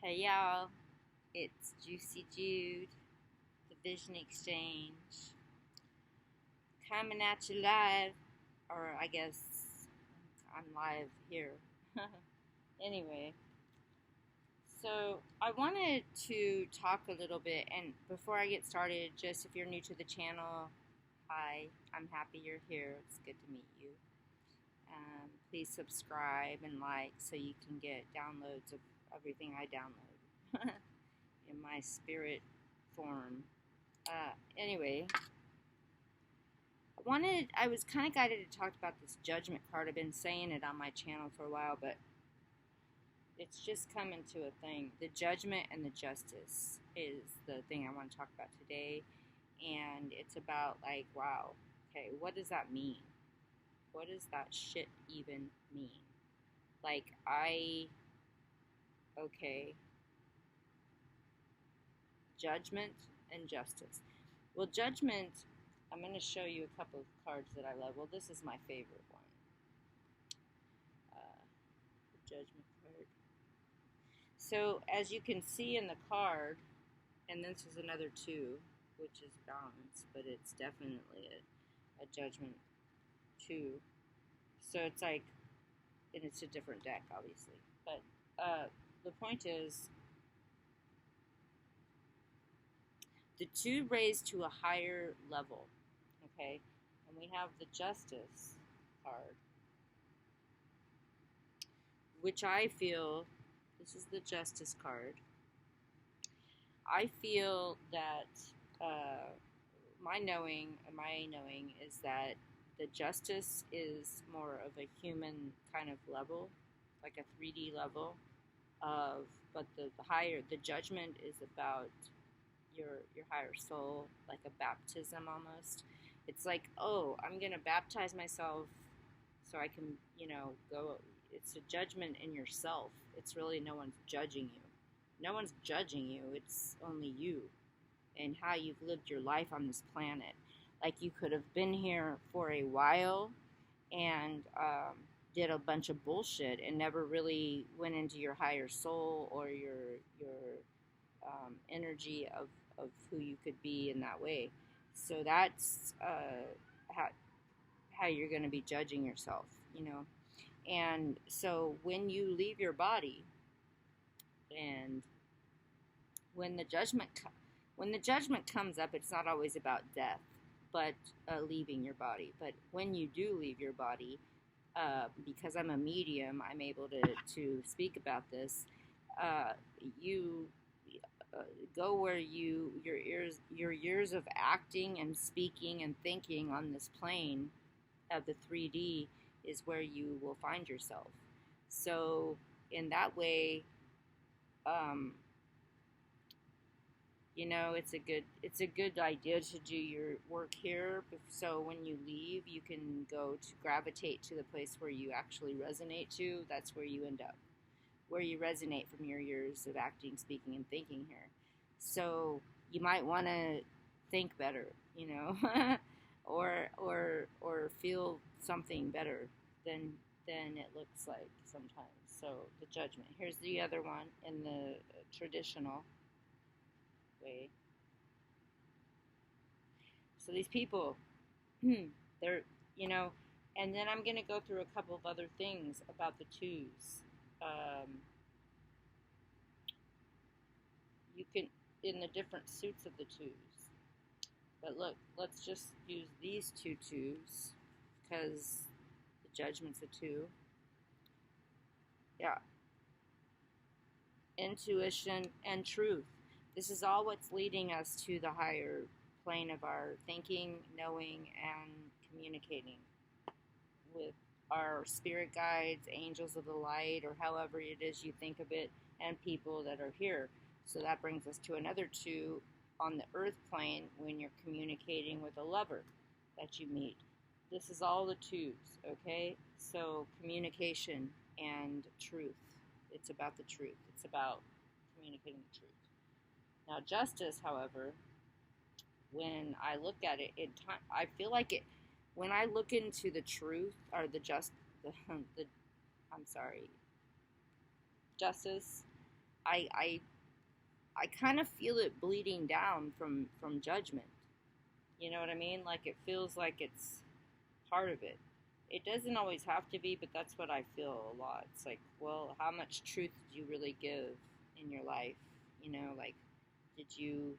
Hey y'all, it's Juicy Jude, the Vision Exchange, coming at you live, or I guess I'm live here. Anyway, so I wanted to talk a little bit, and before I get started, just if you're new to the channel, hi, I'm happy you're here. It's good to meet you. Please subscribe and like so you can get downloads of everything I download. In my spirit form. Anyway, I was kind of guided to talk about this judgment card. I've been saying it on my channel for a while, but it's just coming to a thing. The judgment and the justice is the thing I want to talk about today. And it's about, like, wow, okay, what does that mean? What does that shit even mean? Like, okay, judgment and justice. Well, judgment, I'm going to show you a couple of cards that I love. Well, this is my favorite one. The judgment card. So, as you can see in the card, and this is another two, which is balance, but it's definitely a judgment two. So it's like, and it's a different deck, obviously. But the point is, the two raised to a higher level, okay? And we have the Justice card, which I feel, this is the Justice card. I feel that my knowing is that the Justice is more of a human kind of level, like a 3D level of, but the Judgment is about your higher soul, like a baptism almost. It's like, oh, I'm gonna baptize myself so I can, go. It's a judgment in yourself. It's really no one's judging you. No one's judging you. It's only you and how you've lived your life on this planet. Like, you could have been here for a while and did a bunch of bullshit and never really went into your higher soul or your energy of who you could be in that way. So that's how you're going to be judging yourself, And so when you leave your body, and when the judgment comes up, it's not always about death, but leaving your body. But when you do leave your body, because I'm a medium, I'm able to speak about this. You go where your years of acting and speaking and thinking on this plane of the 3D is where you will find yourself. So in that way, it's a good idea to do your work here. So when you leave, you can go to gravitate to the place where you actually resonate to. That's where you end up, where you resonate from your years of acting, speaking, and thinking here. So you might want to think better, or feel something better than it looks like sometimes. So the judgment. Here's the other one in the traditional way. So these people, they're, and then I'm going to go through a couple of other things about the twos. You can, in the different suits of the twos. But look, let's just use these two twos because the judgment's a two. Yeah. Intuition and truth. This is all what's leading us to the higher plane of our thinking, knowing, and communicating with our spirit guides, angels of the light, or however it is you think of it, and people that are here. So that brings us to another two on the earth plane when you're communicating with a lover that you meet. This is all the twos, okay? So communication and truth. It's about the truth. It's about communicating the truth. Now, justice, however, when I look at it, I feel like it. When I look into the truth, or justice, I I I kind of feel it bleeding down from judgment. You know what I mean? Like it feels like it's part of it. It doesn't always have to be, but that's what I feel a lot. It's like, well, how much truth did you really give in your life? You know, like did you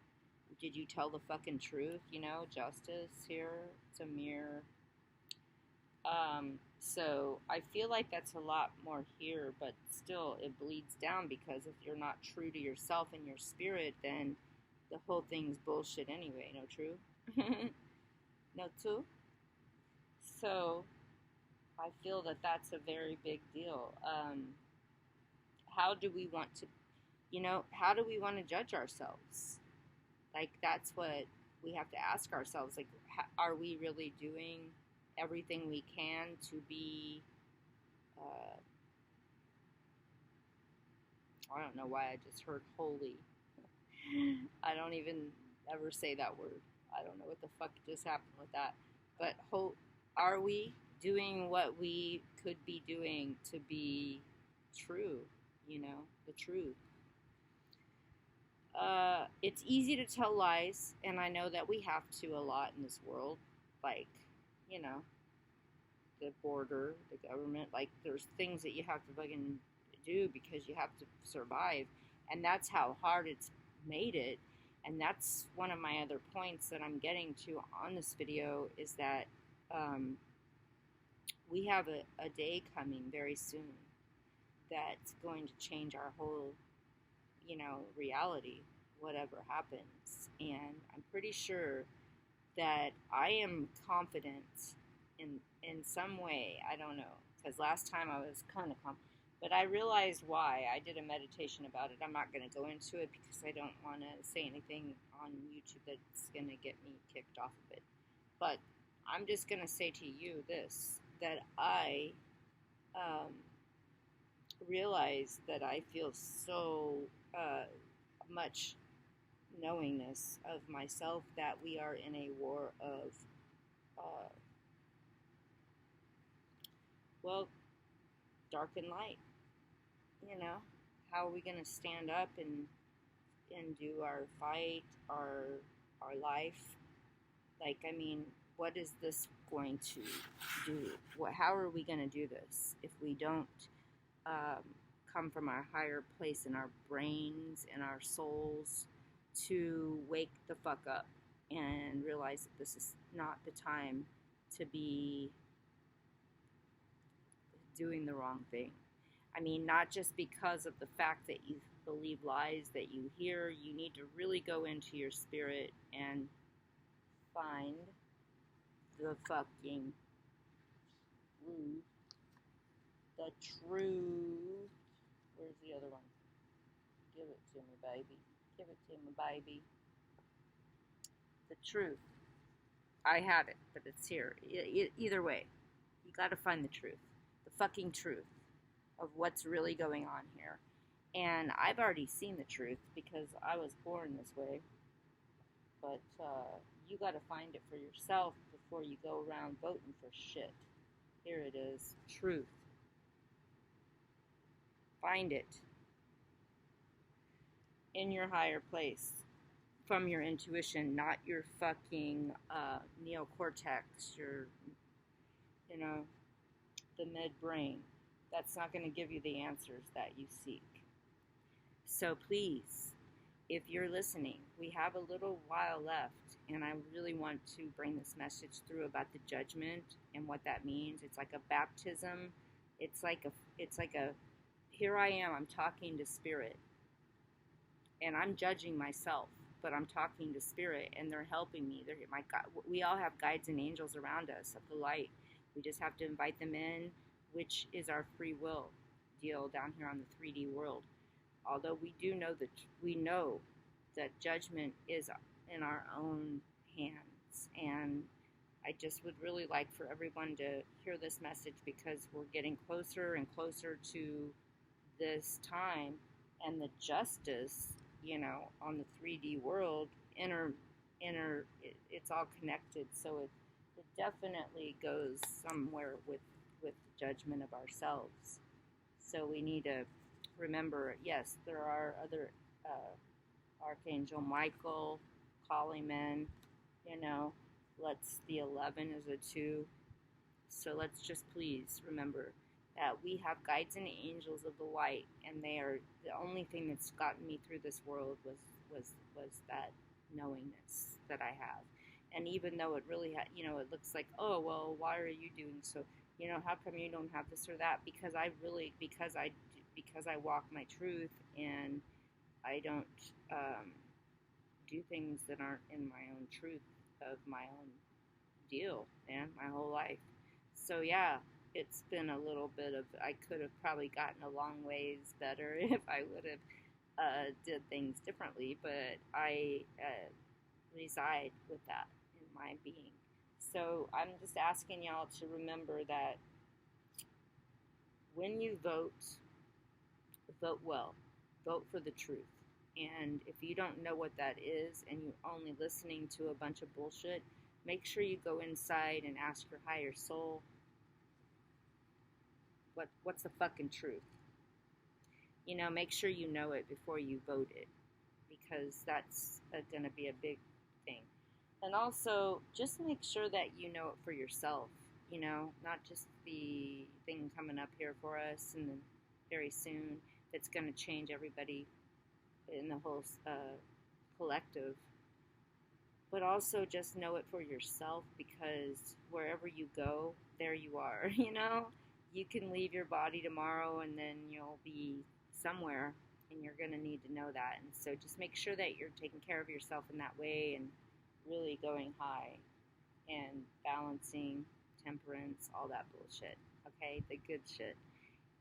did you tell the fucking truth? You know, justice here. It's a mirror. So I feel like that's a lot more here, but still it bleeds down because if you're not true to yourself and your spirit, then the whole thing's bullshit anyway. No true? No true? So I feel that that's a very big deal. How do we want to, how do we want to judge ourselves? Like, that's what we have to ask ourselves. Like, are we really doing everything we can to be, I don't know why I just heard holy. I don't even ever say that word. I don't know what the fuck just happened with that. But are we doing what we could be doing to be true? The truth. It's easy to tell lies, and I know that we have to a lot in this world. Like, you know, the border, the government. Like, there's things that you have to fucking do because you have to survive, and that's how hard it's made it. And that's one of my other points that I'm getting to on this video is that we have a day coming very soon that's going to change our whole, reality, whatever happens. And I'm pretty sure that I am confident in some way. I don't know, because last time I was kind of confident. But I realized why. I did a meditation about it. I'm not going to go into it because I don't want to say anything on YouTube that's going to get me kicked off of it. But I'm just going to say to you this, that I realize that I feel so much knowingness of myself that we are in a war of, dark and light. How are we going to stand up and do our fight, our life? Like, I mean, what is this going to do? How are we going to do this if we don't come from our higher place in our brains and our souls to wake the fuck up and realize that this is not the time to be doing the wrong thing? I mean, not just because of the fact that you believe lies that you hear. You need to really go into your spirit and find the fucking truth. The truth. Where's the other one? Give it to me, baby. Give it to me, baby. The truth. I have it, but it's here. Either way, you gotta find the truth. The fucking truth of what's really going on here. And I've already seen the truth because I was born this way. But you gotta find it for yourself before you go around voting for shit. Here it is. Truth. Find it in your higher place from your intuition, not your fucking neocortex, the midbrain. That's not going to give you the answers that you seek. So please, if you're listening, we have a little while left, and I really want to bring this message through about the judgment and what that means. It's like a baptism. It's like a here I am, I'm talking to spirit. And I'm judging myself, but I'm talking to spirit, and they're helping me. My God, we all have guides and angels around us of the light. We just have to invite them in, which is our free will deal down here on the 3D world. Although we know that judgment is in our own hands, and I just would really like for everyone to hear this message because we're getting closer and closer to this time, and the justice, on the 3D world, it's all connected. So it definitely goes somewhere with the judgment of ourselves. So we need to remember, yes, there are other Archangel Michael, calling in, you know, the 11 is a 2. So let's just please remember that we have guides and angels of the light, and they are the only thing that's gotten me through this world was that knowingness that I have. And even though it really it looks like, oh well, why are you doing so? How come you don't have this or that? Because I walk my truth, and I don't do things that aren't in my own truth of my own deal, man, my whole life. So yeah, it's been a little bit of, I could have probably gotten a long ways better if I would have did things differently, but I reside with that in my being. So I'm just asking y'all to remember that when you vote, vote well, vote for the truth. And if you don't know what that is and you're only listening to a bunch of bullshit, make sure you go inside and ask your higher soul, what's the fucking truth? Make sure you know it before you vote it, because that's going to be a big thing. And also, just make sure that you know it for yourself, not just the thing coming up here for us and then very soon that's going to change everybody in the whole collective. But also just know it for yourself, because wherever you go, there you are, You can leave your body tomorrow and then you'll be somewhere, and you're going to need to know that. And so just make sure that you're taking care of yourself in that way, and really going high and balancing, temperance, all that bullshit, okay? The good shit.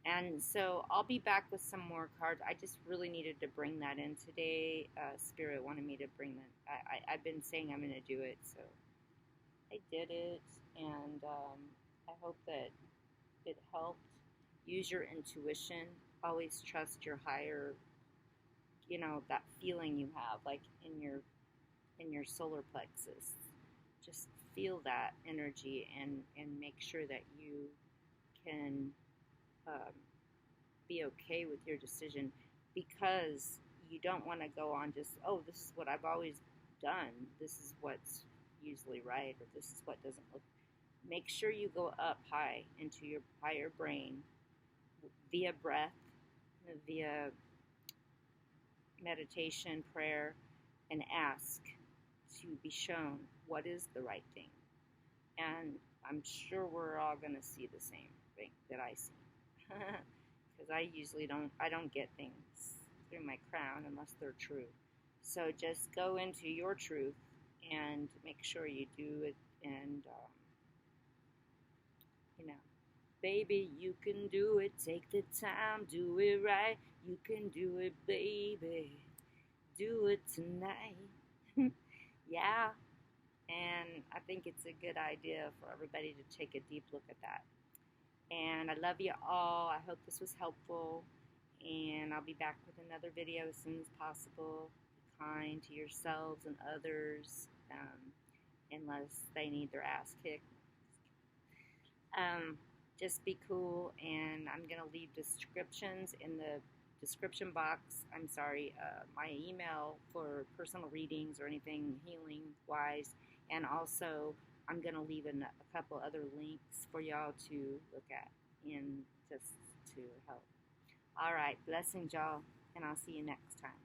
And so I'll be back with some more cards. I just really needed to bring that in today. Spirit wanted me to bring that. I've been saying I'm going to do it, so I did it. And I hope that it helped. Use your intuition. Always trust your higher, that feeling you have, like in your solar plexus. Just feel that energy, and make sure that you can be okay with your decision, because you don't want to go on just, oh, this is what I've always done, this is what's usually right, or this is what doesn't look. Make sure you go up high into your higher brain via breath, via meditation, prayer, and ask to be shown what is the right thing. And I'm sure we're all going to see the same thing that I see. Because I don't get things through my crown unless they're true. So just go into your truth and make sure you do it. And, baby, you can do it. Take the time, do it right. You can do it, baby. Do it tonight. Yeah. And I think it's a good idea for everybody to take a deep look at that. And I love you all. I hope this was helpful. And I'll be back with another video as soon as possible. Be kind to yourselves and others, unless they need their ass kicked. Just be cool. And I'm going to leave descriptions in the description box. I'm sorry, my email for personal readings or anything healing wise. And also, I'm going to leave in a couple other links for y'all to look at, and just to help. All right, blessings, y'all, and I'll see you next time.